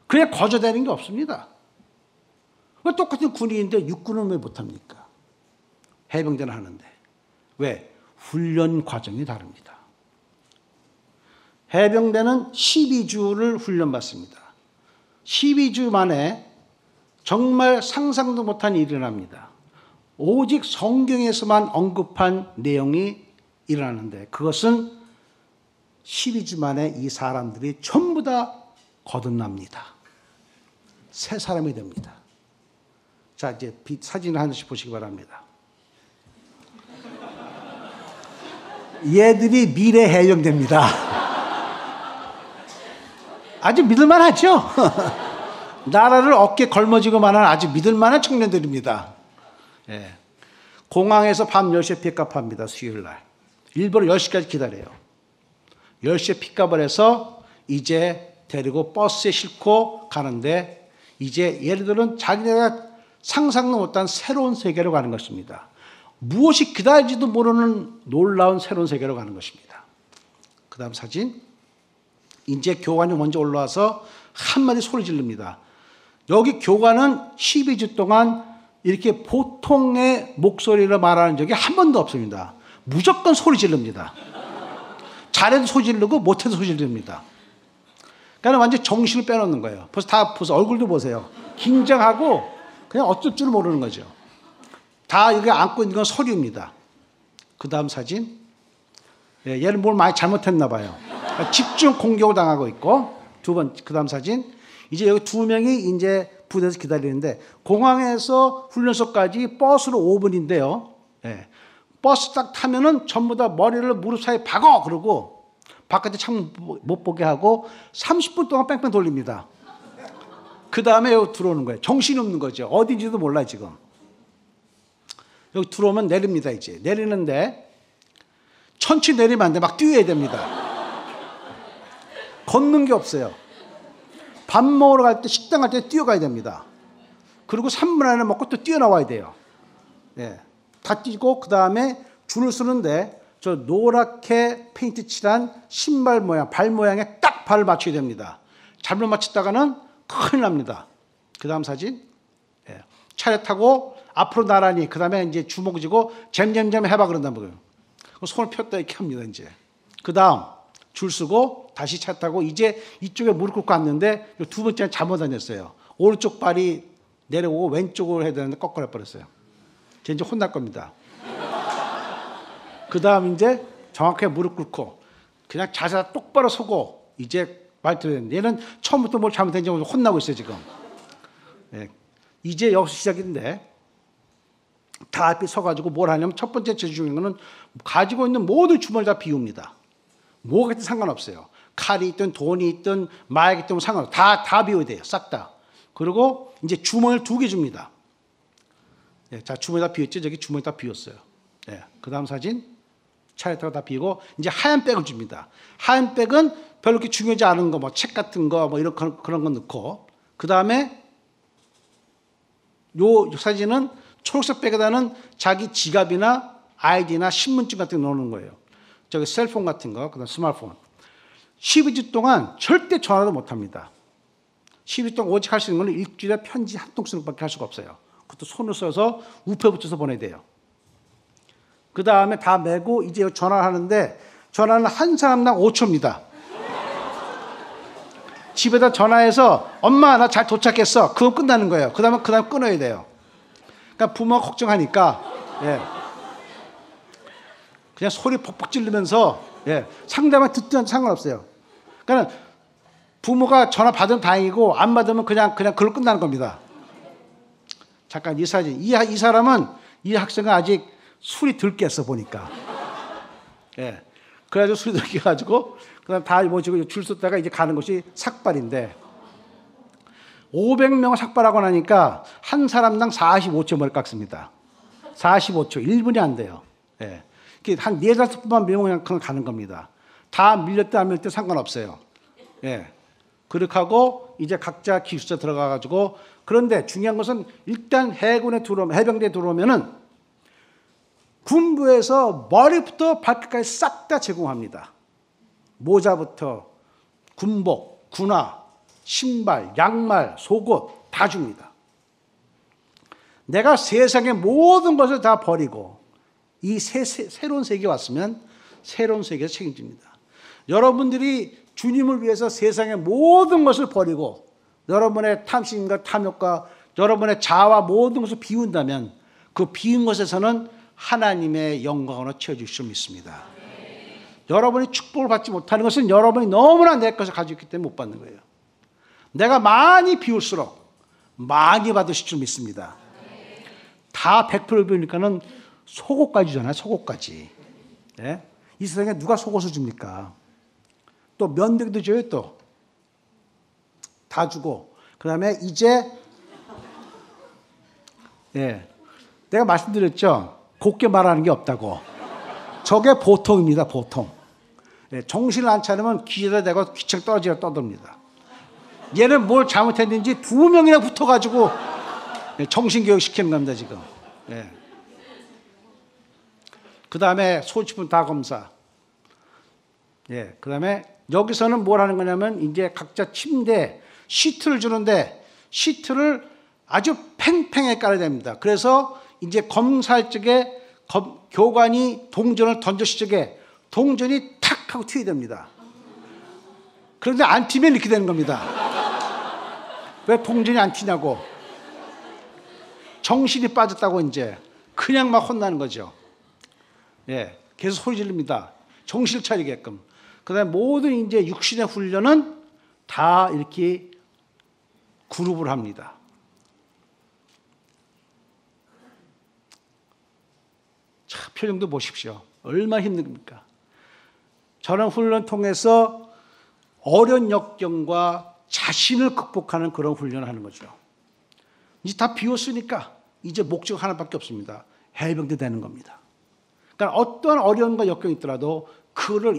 그냥 거저되는 게 없습니다. 왜 똑같은 군인인데 육군은 왜 못합니까? 해병대는 하는데. 왜? 훈련 과정이 다릅니다. 해병대는 12주를 훈련받습니다. 12주 만에 정말 상상도 못한 일이 일어납니다. 오직 성경에서만 언급한 내용이 일어나는데 그것은 12주 만에 이 사람들이 전부 다 거듭납니다. 새 사람이 됩니다. 자, 이제 사진을 하나씩 보시기 바랍니다. 얘들이 미래 해병대입니다. 아주 믿을만하죠? 나라를 어깨에 걸머쥐고만한 아주 믿을만한 청년들입니다. 예. 공항에서 밤 10시에 픽업합니다. 수요일날. 일부러 10시까지 기다려요. 10시에 픽업을 해서 이제 데리고 버스에 싣고 가는데 이제 얘네들은 자기네가 상상도 못한 새로운 세계로 가는 것입니다. 무엇이 기다릴지도 모르는 놀라운 새로운 세계로 가는 것입니다. 그 다음 사진. 이제 교관이 먼저 올라와서 한마디 소리 지릅니다. 여기 교관은 12주 동안 이렇게 보통의 목소리로 말하는 적이 한 번도 없습니다. 무조건 소리 지릅니다. 잘해도 소리 지르고 못해도 소리 지릅니다. 그러니까 완전 정신을 빼놓는 거예요. 벌써 얼굴도 보세요. 긴장하고 그냥 어쩔 줄 모르는 거죠. 다 여기 안고 있는 건 서류입니다. 그 다음 사진. 얘는 뭘 많이 잘못했나 봐요. 집중 공격을 당하고 있고, 그 다음 사진. 이제 여기 두 명이 이제 부대에서 기다리는데, 공항에서 훈련소까지 버스로 5분인데요. 버스 딱 타면은 전부 다 머리를 무릎 사이에 박어! 그러고, 바깥에 창문 못 보게 하고, 30분 동안 뺑뺑 돌립니다. 그 다음에 여기 들어오는 거예요. 정신이 없는 거죠. 어딘지도 몰라, 지금. 여기 들어오면 내립니다, 이제. 내리는데, 천천히 내리면 안 돼. 막 뛰어야 됩니다. 걷는 게 없어요. 밥 먹으러 갈 때, 식당 갈 때 뛰어가야 됩니다. 그리고 3분 안에 먹고 또 뛰어나와야 돼요. 다 뛰고, 그 다음에 줄을 서는데, 저 노랗게 페인트 칠한 신발 모양, 발 모양에 딱 발을 맞춰야 됩니다. 잘못 맞췄다가는 큰일 납니다. 그 다음 사진. 차례 타고 앞으로 나란히, 그 다음에 이제 주먹 쥐고 잼잼잼 해봐 그런단 말이에요. 손을 폈다 이렇게 합니다, 이제. 그 다음 줄 서고 다시 차 타고 이제 이쪽에 무릎 꿇고 앉는데 두 번째는 잘못 다녔어요. 오른쪽 발이 내려오고 왼쪽으로 해야 되는데 거꾸로 해버렸어요. 이제 혼날 겁니다. 그 다음 이제 정확하게 무릎 꿇고 그냥 자세 똑바로 서고 이제 말 들어야 되는데 얘는 처음부터 뭘 잘못했는지 혼나고 있어요, 지금. 이제 여기서 시작인데 다 앞에 서가지고 뭘 하냐면 첫 번째 제일 중요한 거는 가지고 있는 모든 주머니를 다 비웁니다. 뭐가 있든 상관없어요. 칼이 있든 돈이 있든 마약이 있든 상관없어요. 다 비워야 돼요. 싹 다. 그리고 이제 주머니를 2개 줍니다. 자, 주머니 다 비웠죠? 저기 주머니 다 비웠어요. 그 다음 사진. 차에 타고 다 비우고 이제 하얀 백을 줍니다. 하얀 백은 별로 그렇게 중요하지 않은 거, 뭐 책 같은 거, 뭐 이런 그런 거 넣고 그 다음에 요 사진은 초록색 백에다는 자기 지갑이나 아이디나 신분증 같은 거 넣는 거예요. 저기 셀폰 같은 거, 그다음 스마트폰. 12주 동안 절대 전화도 못 합니다. 12주 동안 오직 할 수 있는 건 일주일에 편지 한 통 쓰는 것밖에 할 수가 없어요. 그것도 손을 써서 우표 붙여서 보내야 돼요. 그 다음에 다 메고 이제 전화를 하는데 전화는 한 사람당 5초입니다. 집에다 전화해서 엄마 나 잘 도착했어. 그건 끝나는 거예요. 그 다음에 끊어야 돼요. 그러니까 부모가 걱정하니까 그냥 소리 벅벅 지르면서 상대방 듣든 상관없어요. 그러니까 부모가 전화 받으면 다행이고 안 받으면 그냥 그걸로 끝나는 겁니다. 잠깐 이 사진. 이 사람은 이 학생은 아직 술이 덜 깼어 보니까. 그래가지고 술이 덜 깨가지고 그다음 다 모시고 줄 섰다가 이제 가는 것이 삭발인데 500명을 삭발하고 나니까 한 사람당 45초 머리 깎습니다. 45초. 1분이 안 돼요. 한 4-5분만 밀면 그냥 가는 겁니다. 다 밀렸다 안 밀렸다 상관없어요. 그렇게 하고 이제 각자 기숙사 들어가가지고 그런데 중요한 것은 일단 해병대에 들어오면은 군부에서 머리부터 발끝까지 싹 다 제공합니다. 모자부터 군복, 군화, 신발, 양말, 속옷 다 줍니다. 내가 세상의 모든 것을 다 버리고 이 새로운 세계에 왔으면 새로운 세계에서 책임집니다. 여러분들이 주님을 위해서 세상의 모든 것을 버리고 여러분의 탐심과 탐욕과 여러분의 자아와 모든 것을 비운다면 그 비운 것에서는 하나님의 영광으로 채워줄 수 믿습니다. 여러분이 축복을 받지 못하는 것은 여러분이 너무나 내 것을 가지고 있기 때문에 못 받는 거예요. 내가 많이 비울수록 많이 받으실 줄 믿습니다. 다 100% 비우니까는 속옷까지 주잖아요. 속옷까지. 이 세상에 누가 속옷을 줍니까? 또 면도기도 줘요. 또 다 주고 그 다음에 이제 내가 말씀드렸죠. 곱게 말하는 게 없다고. 저게 보통입니다. 보통. 정신을 안 차리면 귀에다 대고 귀청 떨어지려 떠듭니다. 얘는 뭘 잘못했는지 2명이나 붙어가지고 정신교육 시키는 겁니다. 지금. 그 다음에 소지품 다 검사. 그 다음에 여기서는 뭘 하는 거냐면 이제 각자 침대 시트를 주는데 시트를 아주 팽팽하게 깔아야 됩니다. 그래서 이제 검사할 적에 교관이 동전을 던졌을 적에 동전이 탁 하고 튀어야 됩니다. 그런데 안 튀면 이렇게 되는 겁니다. 왜 동전이 안 튀냐고. 정신이 빠졌다고 이제 그냥 막 혼나는 거죠. 예, 계속 소리 지릅니다. 정신을 차리게끔. 그다음에 모든 이제 육신의 훈련은 다 이렇게 그룹을 합니다. 자, 표정도 보십시오. 얼마나 힘듭니까? 저런 훈련 통해서 어려운 역경과 자신을 극복하는 그런 훈련을 하는 거죠. 이제 다 비웠으니까 이제 목적 하나밖에 없습니다. 해병대 되는 겁니다. 그러니까 어떠한 어려움과 역경이 있더라도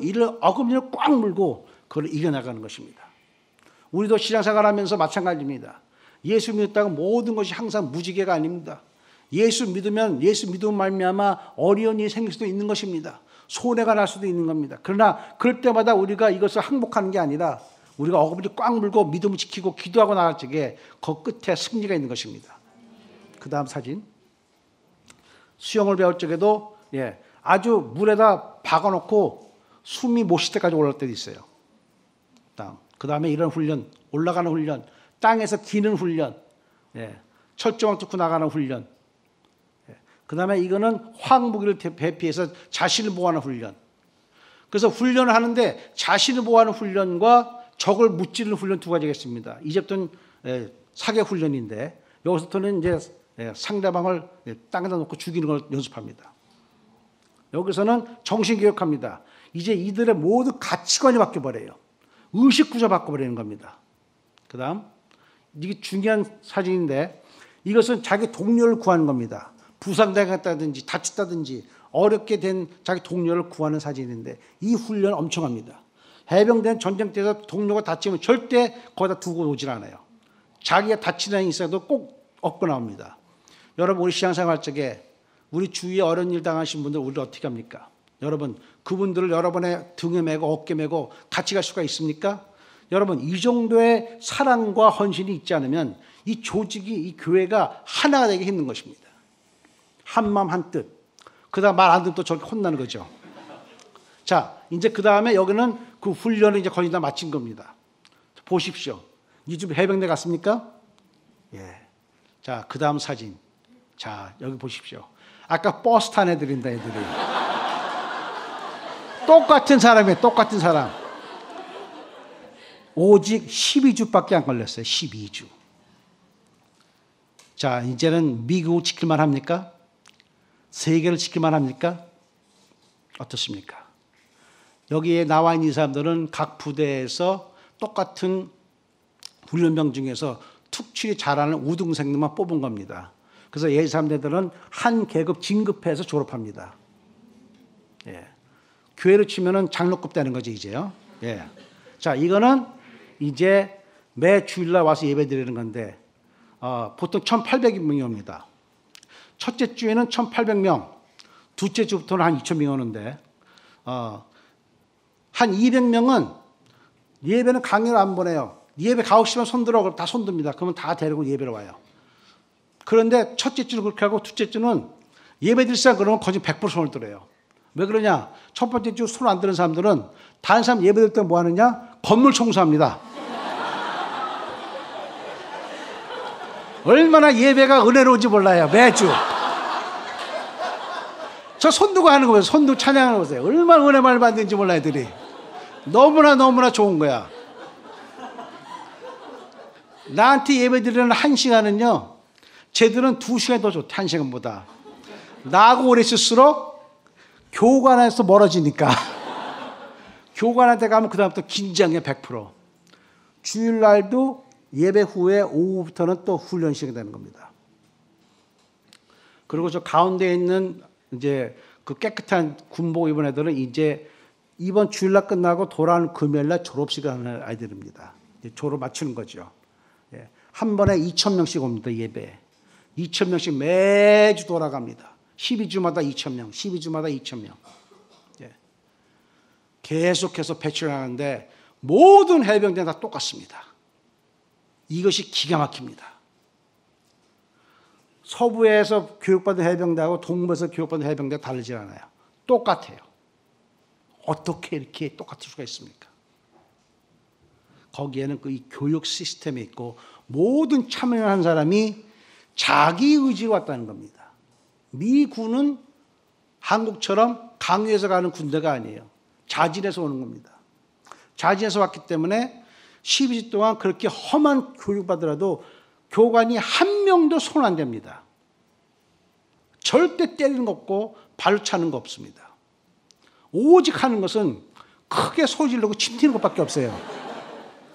이를 어금니를 꽉 물고 그걸 이겨나가는 것입니다. 우리도 신앙생활 하면서 마찬가지입니다. 예수 믿었다고 모든 것이 항상 무지개가 아닙니다. 예수 믿으면 말미암아 어려운 일이 생길 수도 있는 것입니다. 손해가 날 수도 있는 겁니다. 그러나 그럴 때마다 우리가 이것을 항복하는 게 아니라 우리가 어금니 꽉 물고 믿음을 지키고 기도하고 나갈 적에 그 끝에 승리가 있는 것입니다. 그 다음 사진. 수영을 배울 적에도 아주 물에다 박아놓고 숨이 못 쉴 때까지 올라갈 때도 있어요. 그 다음에 이런 훈련, 올라가는 훈련, 땅에서 기는 훈련, 철조망 뚫고 나가는 훈련. 그 다음에 이거는 화학무기를 대피해서 자신을 보호하는 훈련. 그래서 훈련을 하는데 자신을 보호하는 훈련과 적을 무찌르는 훈련 두 가지가 있습니다. 이제부터는 사격 훈련인데 여기서부터는 이제 상대방을 땅에다 놓고 죽이는 걸 연습합니다. 여기서는 정신교육합니다. 이제 이들의 모든 가치관이 바뀌어버려요. 의식구조 바꿔버리는 겁니다. 그 다음 이게 중요한 사진인데 이것은 자기 동료를 구하는 겁니다. 부상당했다든지 다쳤다든지 어렵게 된 자기 동료를 구하는 사진인데 이 훈련 엄청합니다. 해병대는 전쟁 때에서 동료가 다치면 절대 거기다 두고 오질 않아요. 자기가 다치는 일이 있어도 꼭 얻고 나옵니다. 여러분 우리 신앙생활 쪽에 우리 주위에 어려운 일 당하신 분들 우리를 어떻게 합니까? 여러분 그분들을 여러분의 등에 메고 어깨 메고 같이 갈 수가 있습니까? 여러분 이 정도의 사랑과 헌신이 있지 않으면 이 조직이 이 교회가 하나가 되기 힘든 것입니다. 한 마음 한 뜻. 그 다음 말 안 듣면 또 저렇게 혼나는 거죠. 자 이제 그 다음에 여기는 그 훈련을 이제 거의 다 마친 겁니다. 보십시오. 이 집 해병대 갔습니까? 예. 자 그 다음 사진. 자 여기 보십시오. 아까 버스 탄 애들인다 애들이. 똑같은 사람이에요. 똑같은 사람. 오직 12주밖에 안 걸렸어요. 12주. 자 이제는 미국을 지킬만 합니까? 세계를 지킬만 합니까? 어떻습니까? 여기에 나와 있는 이 사람들은 각 부대에서 똑같은 훈련병 중에서 특출이 잘하는 우등생들만 뽑은 겁니다. 그래서 이 사람들은 한 계급 진급해서 졸업합니다. 예. 교회로 치면은 장로급 되는 거죠, 이제요. 예. 자, 이거는 이제 매 주일날 와서 예배 드리는 건데, 보통 1,800명이 옵니다. 첫째 주에는 1,800명, 둘째 주부터는 한 2,000명이 오는데, 한 200명은 예배는 강요를 안 보내요. 예배 가고 싶으면 손들어, 다 손듭니다. 그러면 다 데리고 예배로 와요. 그런데 첫째 주는 그렇게 하고, 둘째 주는 예배 드릴 사람 그러면 거의 100% 손을 들어요. 왜 그러냐? 첫 번째 주 손 안 드는 사람들은 다른 사람 예배 드릴 때 뭐 하느냐? 건물 청소합니다. 얼마나 예배가 은혜로운지 몰라요. 매주. 저 손두고 하는 거예요. 손두고 찬양하는 거세요. 얼마나 은혜 많이 받는지 몰라요, 애들이. 너무나 좋은 거야. 나한테 예배 드리는 1시간은요, 쟤들은 2시간이 더 좋대, 1시간보다. 나하고 오래 있을수록 교관에서 멀어지니까. 교관한테 가면 그다음부터 긴장해, 100%. 주일날도 예배 후에 오후부터는 또 훈련 시간이 되는 겁니다. 그리고 저 가운데 있는 이제 그 깨끗한 군복 입은 애들은 이제 이번 주일날 끝나고 돌아오는 금요일날 졸업식 하는 아이들입니다. 졸업 맞추는 거죠. 한 번에 2,000명씩 옵니다, 예배. 2,000명씩 매주 돌아갑니다. 12주마다 2,000명, 12주마다 2,000명. 계속해서 배출을 하는데 모든 해병대는 다 똑같습니다. 이것이 기가 막힙니다. 서부에서 교육받은 해병대하고 동부에서 교육받은 해병대가 다르지 않아요. 똑같아요. 어떻게 이렇게 똑같을 수가 있습니까? 거기에는 그 이 교육 시스템이 있고 모든 참여한 사람이 자기 의지로 왔다는 겁니다. 미군은 한국처럼 강요해서 가는 군대가 아니에요. 자진해서 오는 겁니다. 자진해서 왔기 때문에 12주 동안 그렇게 험한 교육받으라도 교관이 한 명도 손 안 댑니다. 절대 때리는 거 없고 발로 차는 거 없습니다. 오직 하는 것은 크게 소리지르고 침 튀는 것밖에 없어요.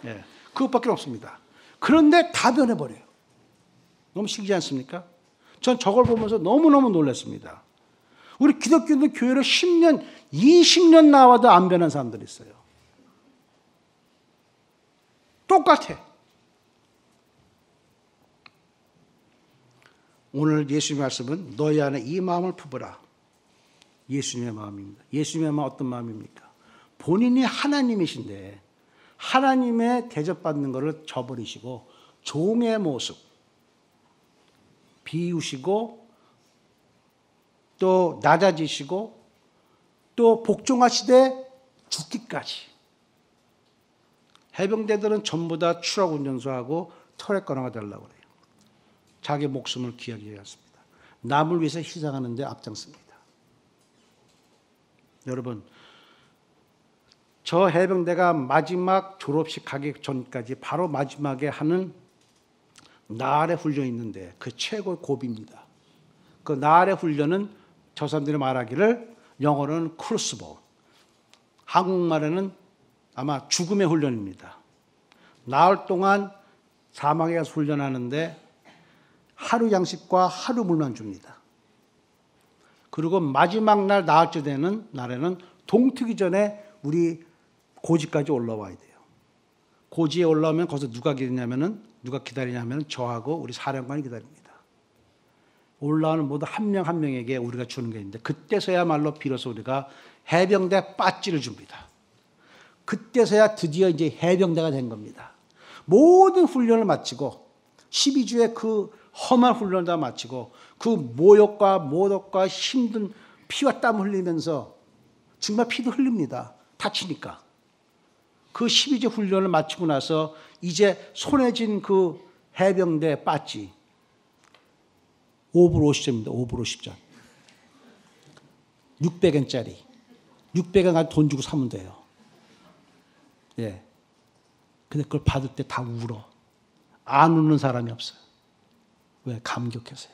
예, 그것밖에 없습니다. 그런데 다 변해버려요. 너무 신기하지 않습니까? 전 저걸 보면서 너무너무 놀랐습니다. 우리 기독교인들 교회를 10년, 20년 나와도 안 변한 사람들이 있어요. 똑같아. 오늘 예수님의 말씀은 너희 안에 이 마음을 품으라. 예수님의 마음입니다. 예수님의 마음 어떤 마음입니까? 본인이 하나님이신데 하나님의 대접받는 것을 저버리시고 종의 모습, 비우시고 또 낮아지시고 또 복종하시되 죽기까지. 해병대들은 전부 다 추락 운전수하고 터렛 건화가 되려고 그래요. 자기 목숨을 귀하게 여겼습니다. 남을 위해서 희생하는 데 앞장섭니다. 여러분, 저 해병대가 마지막 졸업식 가기 전까지 바로 마지막에 하는 나활의 훈련이 있는데 그 최고의 고비입니다. 그 나활의 훈련은 저 사람들이 말하기를 영어로는 크루스볼, 한국말에는 아마 죽음의 훈련입니다. 나흘 동안 사막에 가서 훈련하는데 하루 양식과 하루 물만 줍니다. 그리고 마지막 날 나흘째 되는 날에는 동트기 전에 우리 고지까지 올라와야 돼요. 고지에 올라오면 거기서 누가 기다리냐면 저하고 우리 사령관이 기다립니다. 올라오는 모두 한 명 한 명에게 우리가 주는 게 있는데 그때서야말로 비로소 우리가 해병대 빠찌를 줍니다. 그때서야 드디어 이제 해병대가 된 겁니다. 모든 훈련을 마치고 12주의 그 험한 훈련을 다 마치고 그 모욕과 모독과 힘든 피와 땀 흘리면서 정말 피도 흘립니다. 다치니까. 그 12주 훈련을 마치고 나서 이제 손에 쥔 그 해병대 빠찌 5불 50점입니다. 5불 50점. 600엔짜리. 600엔 가지고 돈 주고 사면 돼요. 예. 근데 그걸 받을 때 다 울어. 안 우는 사람이 없어요. 왜? 감격해서요.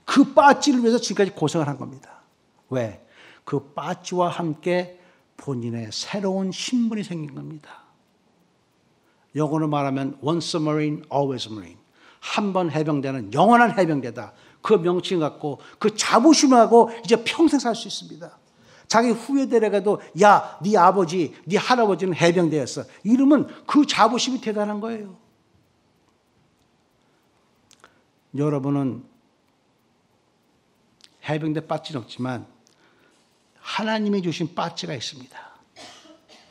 그 빠찌를 위해서 지금까지 고생을 한 겁니다. 왜? 그 빠찌와 함께 본인의 새로운 신분이 생긴 겁니다. 영어로 말하면 once a marine, always a marine. 한 번 해병대는 영원한 해병대다. 그 명칭을 갖고 그 자부심하고 이제 평생 살 수 있습니다. 자기 후예들에게도 야, 네 아버지, 네 할아버지는 해병대였어. 이러면 그 자부심이 대단한 거예요. 여러분은 해병대 빠찌는 없지만 하나님이 주신 빠찌가 있습니다.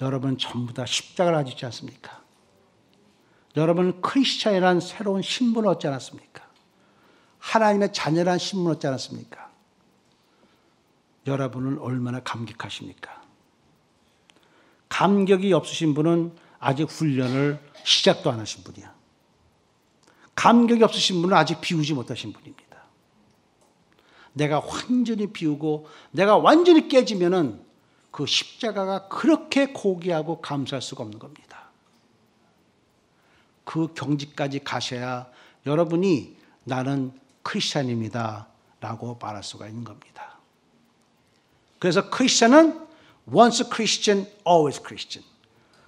여러분은 전부 다 십자가를 가지고 있지 않습니까? 여러분은 크리스찬이라는 새로운 신분을 얻지 않았습니까? 하나님의 자녀라는 신분을 얻지 않았습니까? 여러분은 얼마나 감격하십니까? 감격이 없으신 분은 아직 훈련을 시작도 안 하신 분이야. 감격이 없으신 분은 아직 비우지 못하신 분입니다. 내가 완전히 비우고 내가 완전히 깨지면은 그 십자가가 그렇게 고귀하고 감사할 수가 없는 겁니다. 그 경지까지 가셔야 여러분이 나는 크리스찬입니다 라고 말할 수가 있는 겁니다. 그래서 크리스찬은 once Christian, always Christian.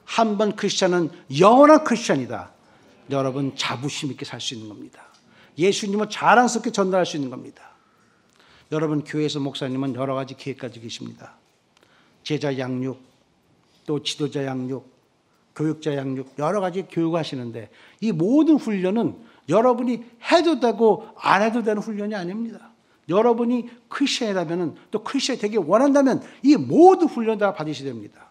한 번 크리스찬은 영원한 크리스찬이다. 여러분 자부심 있게 살 수 있는 겁니다. 예수님을 자랑스럽게 전달할 수 있는 겁니다. 여러분 교회에서 목사님은 여러 가지 계획 가지고 계십니다. 제자 양육, 또 지도자 양육, 교육자 양육 여러 가지 교육하시는데 이 모든 훈련은 여러분이 해도 되고 안 해도 되는 훈련이 아닙니다. 여러분이 크리스천이라면 또 크리스천이 되기 원한다면 이 모든 훈련 다 받으셔야 됩니다.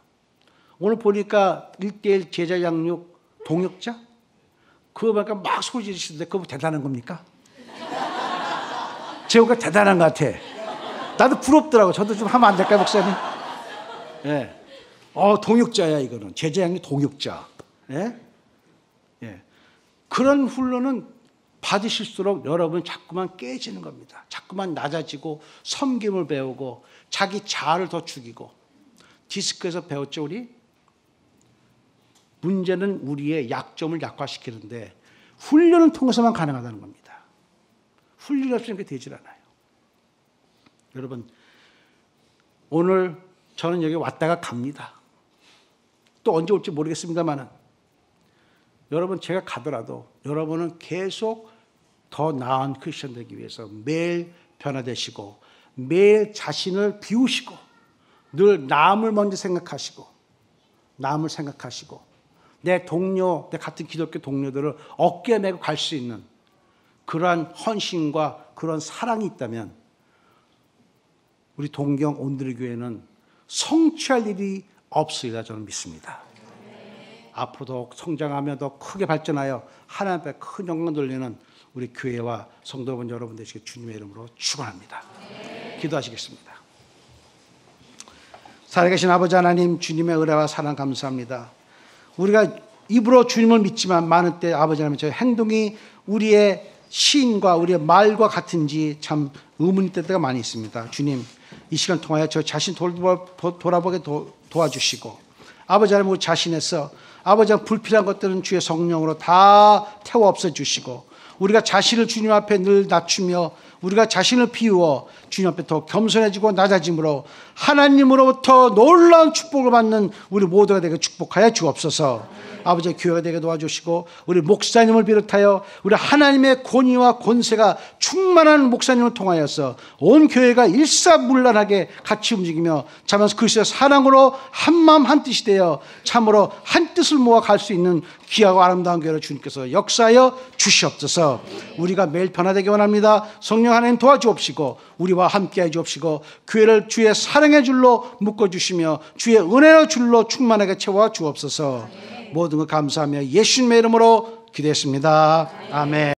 오늘 보니까 1:1 제자 양육 동역자 그거 보니까 막 소리 지르시는데 그거 대단한 겁니까? 제가 대단한 것 같아. 나도 부럽더라고. 저도 좀 하면 안 될까요, 목사님? 예. 동역자야, 이거는. 제자양이 동역자. 예? 예. 그런 훈련은 받으실수록 여러분 자꾸만 깨지는 겁니다. 자꾸만 낮아지고 섬김을 배우고 자기 자아를 더 죽이고. 디스크에서 배웠죠, 우리? 문제는 우리의 약점을 약화시키는데 훈련을 통해서만 가능하다는 겁니다. 훈련이 없으면 그게 되질 않아요. 여러분, 오늘 저는 여기 왔다가 갑니다. 또 언제 올지 모르겠습니다만 여러분, 제가 가더라도 여러분은 계속 더 나은 크리스천 되기 위해서 매일 변화되시고 매일 자신을 비우시고 늘 남을 먼저 생각하시고 남을 생각하시고 내 동료, 내 같은 기독교 동료들을 어깨에 메고 갈 수 있는 그러한 헌신과 그런 사랑이 있다면 우리 동경 온누리 교회는 성취할 일이 없으리라 저는 믿습니다. 앞으로도 성장하며 더 크게 발전하여 하나님 앞에 큰 영광 돌리는 우리 교회와 성도 여러분 되시길 주님의 이름으로 축원합니다. 기도하시겠습니다. 살아계신 아버지 하나님, 주님의 은혜와 사랑 감사합니다. 우리가 입으로 주님을 믿지만 많은 때 아버지 하나님 저희 행동이 우리의 시인과 우리의 말과 같은지 참 의문이 될 때가 많이 있습니다. 주님, 이 시간 통하여 저 자신 돌아보게 도와주시고 아버지 하나님 우리 자신에서 아버지 하나님 불필요한 것들은 주의 성령으로 다 태워 없애주시고 우리가 자신을 주님 앞에 늘 낮추며 우리가 자신을 비우어 주님 앞에 더 겸손해지고 낮아짐으로 하나님으로부터 놀라운 축복을 받는 우리 모두가 되게 축복하여 주옵소서. 아버지 교회가 되게 도와주시고 우리 목사님을 비롯하여 우리 하나님의 권위와 권세가 충만한 목사님을 통하여서 온 교회가 일사불란하게 같이 움직이며 참으로 그리스도의 사랑으로 한마음 한뜻이 되어 참으로 한 뜻을 모아 갈 수 있는 귀하고 아름다운 교회를 주님께서 역사하여 주시옵소서. 우리가 매일 변화되기 원합니다. 성령 하나님 도와주옵시고 우리와 함께해 주옵시고 교회를 주의 사랑의 줄로 묶어주시며 주의 은혜의 줄로 충만하게 채워 주옵소서. 모든 것 감사하며 예수님의 이름으로 기도했습니다. 아멘.